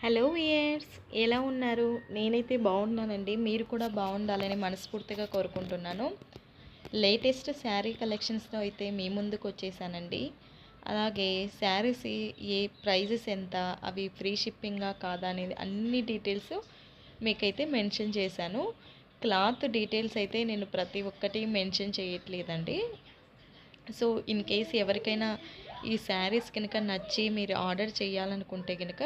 Hello viewers, ఎలా ఉన్నారు? నేనైతే బాగున్నానండి. మీరు కూడా బాగుండాలని మనస్ఫూర్తిగా కోరుకుంటున్నాను. లేటెస్ట్ శారీ కలెక్షన్స్తో అయితే మీ ముందుకు వచ్చేసానండి. అలాగే శారీస్ ఏ ప్రైజెస్ ఎంత, అవి ఫ్రీ షిప్పింగా కాదా అనేది అన్ని డీటెయిల్స్ మీకైతే మెన్షన్ చేశాను. క్లాత్ డీటెయిల్స్ అయితే నేను ప్రతి ఒక్కటి మెన్షన్ చేయట్లేదండి. సో ఇన్ కేస్ ఎవరికైనా ఈ శారీస్ కనుక నచ్చి మీరు ఆర్డర్ చేయాలనుకుంటే కనుక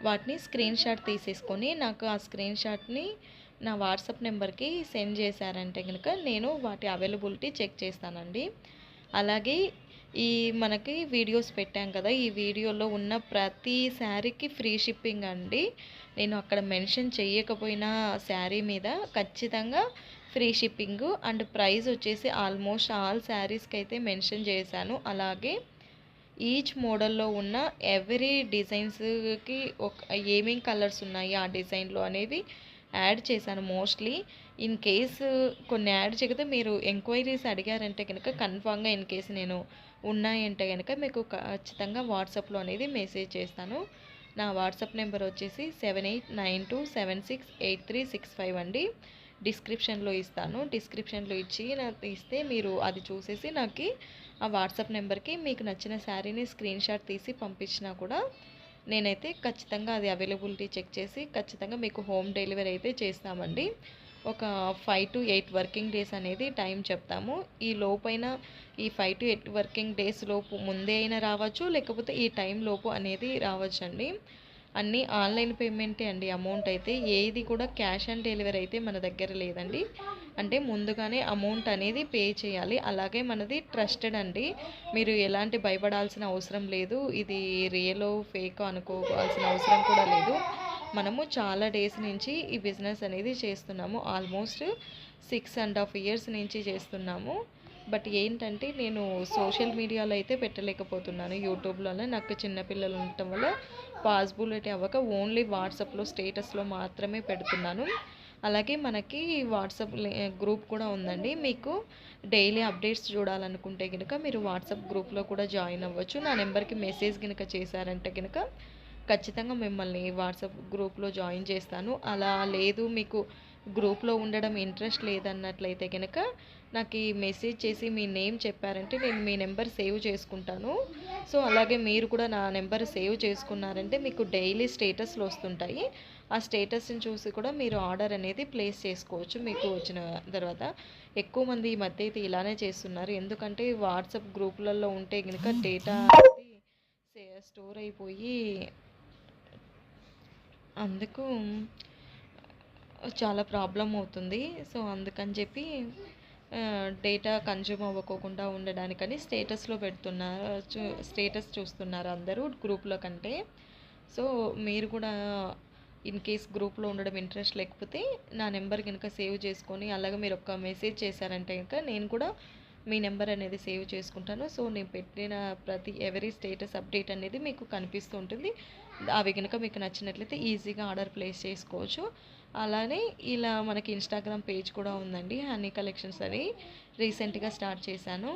వాటిని స్క్రీన్ షాట్ తీసేసుకొని నాకు ఆ స్క్రీన్ షాట్ని నా వాట్సాప్ నెంబర్కి సెండ్ చేశారంటే కనుక నేను వాటి అవైలబిలిటీ చెక్ చేస్తానండి. అలాగే ఈ మనకి వీడియోస్ పెట్టాం కదా, ఈ వీడియోలో ఉన్న ప్రతి శారీకి ఫ్రీ షిప్పింగ్ అండి. నేను అక్కడ మెన్షన్ చేయకపోయినా శారీ మీద ఖచ్చితంగా ఫ్రీ షిప్పింగ్ అండ్ ప్రైస్ వచ్చేసి ఆల్మోస్ట్ ఆల్ శారీస్కి అయితే మెన్షన్ చేశాను. అలాగే ఈచ్ మోడల్లో ఉన్న ఎవ్రీ డిజైన్స్కి ఒక ఏమేం కలర్స్ ఉన్నాయి ఆ డిజైన్లో అనేది యాడ్ చేశాను. మోస్ట్లీ ఇన్ కేసు కొన్ని యాడ్ చేయకపోతే మీరు ఎంక్వైరీస్ అడిగారంటే కనుక కన్ఫామ్గా ఇన్ కేసు నేను ఉన్నాయంటే కనుక మీకు ఖచ్చితంగా వాట్సాప్లో అనేది మెసేజ్ చేస్తాను. నా వాట్సాప్ నెంబర్ వచ్చేసి 7892768365 అండి. డిస్క్రిప్షన్లో ఇస్తాను. డిస్క్రిప్షన్లో నాకు ఇస్తే మీరు అది చూసేసి నాకు ఆ వాట్సాప్ నెంబర్కి మీకు నచ్చిన శారీని స్క్రీన్ షాట్ తీసి పంపించినా కూడా నేనైతే ఖచ్చితంగా అది అవైలబిలిటీ చెక్ చేసి ఖచ్చితంగా మీకు హోమ్ డెలివరీ అయితే చేస్తామండి. ఒక 5 to 8 వర్కింగ్ డేస్ అనేది టైం చెప్తాము. ఈ లోపైన ఈ 5 to 8 వర్కింగ్ డేస్ లోపు ముందే అయినా రావచ్చు, లేకపోతే ఈ టైం లోపు అనేది రావచ్చండి. అన్నీ ఆన్లైన్ పేమెంటే అండి. అమౌంట్ అయితే ఏది కూడా క్యాష్ ఆన్ డెలివరీ అయితే మన దగ్గర లేదండి. అంటే ముందుగానే అమౌంట్ అనేది పే చేయాలి. అలాగే మనది ట్రస్టెడ్ అండి. మీరు ఎలాంటి భయపడాల్సిన అవసరం లేదు. ఇది రియలో ఫేక్ అనుకోవాల్సిన అవసరం కూడా లేదు. మనము చాలా డేస్ నుంచి ఈ బిజినెస్ అనేది చేస్తున్నాము. ఆల్మోస్ట్ 6.5 years నుంచి చేస్తున్నాము. బట్ ఏంటంటే నేను సోషల్ మీడియాలో అయితే పెట్టలేకపోతున్నాను. యూట్యూబ్లోనే నాకు చిన్నపిల్లలు ఉండటం వల్ల పాసిబిలిటీ అవ్వక ఓన్లీ వాట్సాప్లో స్టేటస్లో మాత్రమే పెడుతున్నాను. అలాగే మనకి వాట్సాప్ గ్రూప్ కూడా ఉందండి. మీకు డైలీ అప్డేట్స్ చూడాలనుకుంటే కనుక మీరు వాట్సాప్ గ్రూప్లో కూడా జాయిన్ అవ్వచ్చు. నా నెంబర్కి మెసేజ్ కనుక చేశారంటే కనుక ఖచ్చితంగా మిమ్మల్ని వాట్సాప్ గ్రూప్లో జాయిన్ చేస్తాను. అలా లేదు మీకు గ్రూప్లో ఉండడం ఇంట్రెస్ట్ లేదన్నట్లయితే కనుక నాకు ఈ మెసేజ్ చేసి మీ నేమ్ చెప్పారంటే నేను మీ నెంబర్ సేవ్ చేసుకుంటాను. సో అలాగే మీరు కూడా నా నెంబర్ సేవ్ చేసుకున్నారంటే మీకు డైలీ స్టేటస్లు వస్తుంటాయి. ఆ స్టేటస్ని చూసి కూడా మీరు ఆర్డర్ అనేది ప్లేస్ చేసుకోవచ్చు. మీకు వచ్చిన తర్వాత ఎక్కువ మంది ఈ మధ్య అయితే ఇలానే చేస్తున్నారు. ఎందుకంటే వాట్సాప్ గ్రూపులలో ఉంటే కనుక డేటా అనేది స్టోర్ అయిపోయి అందుకు చాలా ప్రాబ్లం అవుతుంది. సో అందుకని చెప్పి డేటా కన్జ్యూమ్ అవ్వకోకుండా ఉండడానికని స్టేటస్లో పెడుతున్నారు. స్టేటస్ చూస్తున్నారు అందరూ గ్రూప్లో కంటే. సో మీరు కూడా ఇన్ కేస్ గ్రూప్లో ఉండడం ఇంట్రెస్ట్ లేకపోతే నా నెంబర్ కనుక సేవ్ చేసుకొని అలాగే మీరు ఒక మెసేజ్ చేశారంటే కనుక నేను కూడా మీ నెంబర్ అనేది సేవ్ చేసుకుంటాను. సో నేను పెట్టిన ప్రతి ఎవరీ స్టేటస్ అప్డేట్ అనేది మీకు కనిపిస్తూ ఉంటుంది. అవి కనుక మీకు నచ్చినట్లయితే ఈజీగా ఆర్డర్ ప్లేస్ చేసుకోవచ్చు. అలానే ఇలా మనకి ఇన్స్టాగ్రామ్ పేజ్ కూడా ఉందండి. హనీ కలెక్షన్స్ అని రీసెంట్గా స్టార్ట్ చేశాను.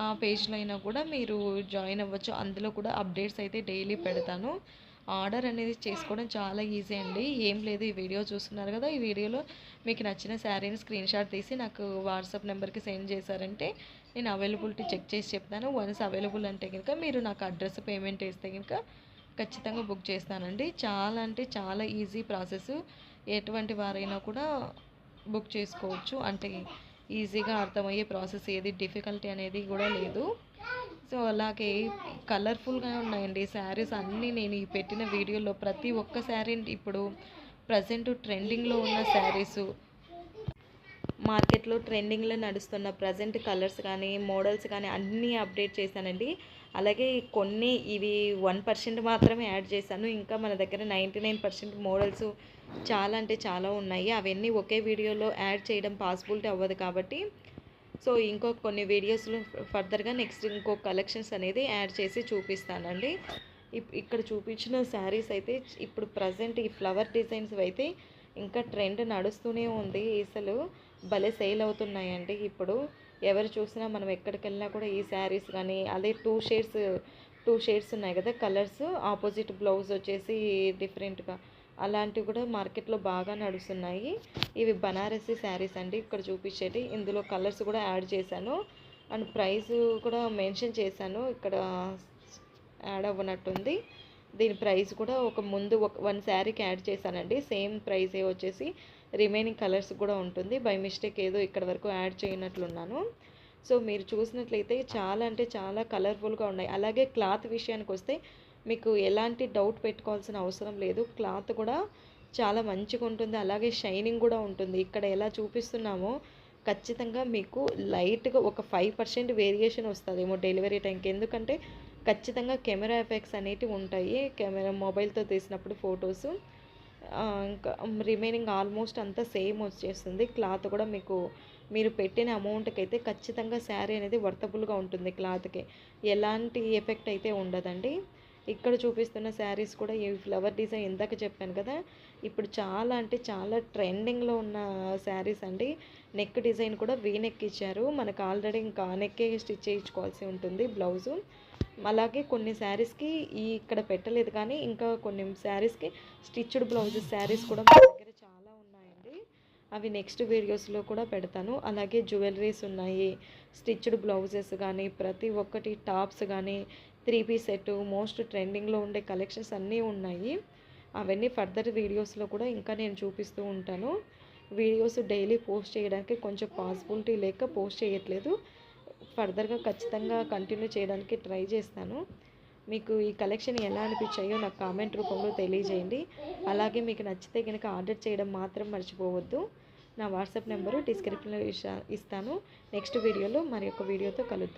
ఆ పేజ్లో అయినా కూడా మీరు జాయిన్ అవ్వచ్చు. అందులో కూడా అప్డేట్స్ అయితే డైలీ పెడతాను. ఆర్డర్ అనేది చేసుకోవడం చాలా ఈజీ అండి. ఏం లేదు, ఈ వీడియో చూస్తున్నారు కదా, ఈ వీడియోలో మీకు నచ్చిన శారీని స్క్రీన్ షాట్ తీసి నాకు వాట్సాప్ నెంబర్కి సెండ్ చేశారంటే నేను అవైలబిలిటీ చెక్ చేసి చెప్తాను. వన్స్ అవైలబుల్ అంటే కనుక మీరు నాకు అడ్రస్ పేమెంట్ వేస్తే కనుక ఖచ్చితంగా బుక్ చేస్తానండి. చాలా అంటే చాలా ఈజీ ప్రాసెస్. ఎటువంటి వారైనా కూడా బుక్ చేసుకోవచ్చు. అంటే ఈజీగా అర్థమయ్యే ప్రాసెస్, ఏది డిఫికల్టీ అనేది కూడా లేదు. సో అలాగే కలర్ఫుల్గా ఉన్నాయండి శారీస్ అన్నీ. నేను ఈ పెట్టిన వీడియోలో ప్రతి ఒక్క శారీ ఇప్పుడు ప్రజెంట్ ట్రెండింగ్లో ఉన్న శారీసు, మార్కెట్లో ట్రెండింగ్లో నడుస్తున్న ప్రజెంట్ కలర్స్ కానీ మోడల్స్ కానీ అన్నీ అప్డేట్ చేశానండి. అలాగే కొన్ని ఇవి 1% మాత్రమే యాడ్ చేశాను. ఇంకా మన దగ్గర 99% మోడల్స్ చాలా అంటే చాలా ఉన్నాయి. అవన్నీ ఒకే వీడియోలో యాడ్ చేయడం పాసిబిలిటీ అవ్వదు కాబట్టి సో ఇంకో కొన్ని వీడియోస్లో ఫర్దర్గా నెక్స్ట్ ఇంకో కలెక్షన్స్ అనేది యాడ్ చేసి చూపిస్తానండి. ఇక్కడ చూపించిన శారీస్ అయితే ఇప్పుడు ప్రజెంట్ ఈ ఫ్లవర్ డిజైన్స్ అయితే ఇంకా ట్రెండ్ నడుస్తూనే ఉంది. అసలు భలే సేల్ అవుతున్నాయండి. ఇప్పుడు ఎవరు చూసినా మనం ఎక్కడికి వెళ్ళినా కూడా ఈ శారీస్ కానీ అదే 2 షేడ్స్ 2 షేడ్స్ ఉన్నాయి కదా కలర్స్, ఆపోజిట్ బ్లౌజ్ వచ్చేసి డిఫరెంట్గా, అలాంటివి కూడా మార్కెట్లో బాగా నడుస్తున్నాయి. ఇవి బనారసి శారీస్ అండి ఇక్కడ చూపించేటి. ఇందులో కలర్స్ కూడా యాడ్ చేశాను అండ్ ప్రైస్ కూడా మెన్షన్ చేశాను, ఇక్కడ యాడ్ అవ్వనట్టుంది. దీని ప్రైస్ కూడా ముందు 1 శారీకి యాడ్ చేశానండి, సేమ్ ప్రైసే వచ్చేసి రిమైనింగ్ కలర్స్ కూడా ఉంటుంది. బై మిస్టేక్ ఏదో ఇక్కడ వరకు యాడ్ చేయనట్లున్నాను. సో మీరు చూసినట్లయితే చాలా అంటే చాలా కలర్ఫుల్గా ఉన్నాయి. అలాగే క్లాత్ విషయానికి వస్తే మీకు ఎలాంటి డౌట్ పెట్టుకోవాల్సిన అవసరం లేదు, క్లాత్ కూడా చాలా మంచిగా ఉంటుంది. అలాగే షైనింగ్ కూడా ఉంటుంది. ఇక్కడ ఎలా చూపిస్తున్నామో ఖచ్చితంగా మీకు లైట్గా ఒక 5% వేరియేషన్ వస్తుందేమో డెలివరీ టైంకి, ఎందుకంటే ఖచ్చితంగా కెమెరా ఎఫెక్ట్స్ అనేటివి ఉంటాయి కెమెరా మొబైల్తో తీసినప్పుడు ఫొటోస్. ఇంకా రిమైనింగ్ ఆల్మోస్ట్ అంతా సేమ్ వచ్చేస్తుంది. క్లాత్ కూడా మీరు పెట్టిన అమౌంట్కి అయితే ఖచ్చితంగా శారీ అనేది వర్తబుల్గా ఉంటుంది. క్లాత్కి ఎలాంటి ఎఫెక్ట్ అయితే ఉండదండి. ఇక్కడ చూపిస్తున్న శారీస్ కూడా ఈ ఫ్లవర్ డిజైన్ ఇందాక చెప్పాను కదా, ఇప్పుడు చాలా అంటే చాలా ట్రెండింగ్లో ఉన్న శారీస్ అండి. నెక్ డిజైన్ కూడా వీ నెక్ ఇచ్చారు. మనకు ఆల్రెడీ ఇంకా నెక్కే స్టిచ్ చేయించుకోవాల్సి ఉంటుంది బ్లౌజు. అలాగే కొన్ని శారీస్కి ఇక్కడ పెట్టలేదు కానీ ఇంకా కొన్ని శారీస్కి స్టిచ్డ్ బ్లౌజెస్ శారీస్ కూడా మన దగ్గర చాలా ఉన్నాయండి. అవి నెక్స్ట్ వీడియోస్లో కూడా పెడతాను. అలాగే జ్యువెలరీస్ ఉన్నాయి, స్టిచ్డ్ బ్లౌజెస్ కానీ ప్రతి ఒక్కటి, టాప్స్ కానీ 3 పీస్ సెట్, మోస్ట్ ట్రెండింగ్లో ఉండే కలెక్షన్స్ అన్నీ ఉన్నాయి. అవన్నీ ఫర్దర్ వీడియోస్లో కూడా ఇంకా నేను చూపిస్తూ ఉంటాను. వీడియోస్ డైలీ పోస్ట్ చేయడానికి కొంచెం పాసిబిలిటీ లేక పోస్ట్ చేయట్లేదు. ఫర్దర్గా ఖచ్చితంగా కంటిన్యూ చేయడానికి ట్రై చేస్తాను. మీకు ఈ కలెక్షన్ ఎలా అనిపించాయో నాకు కామెంట్ రూపంలో తెలియజేయండి. అలాగే మీకు నచ్చితే కనుక ఆర్డర్ చేయడం మాత్రం మర్చిపోవద్దు. నా వాట్సాప్ నెంబరు డిస్క్రిప్షన్లో ఇస్తాను. నెక్స్ట్ వీడియోలో మరి ఒక వీడియోతో కలుద్దాం.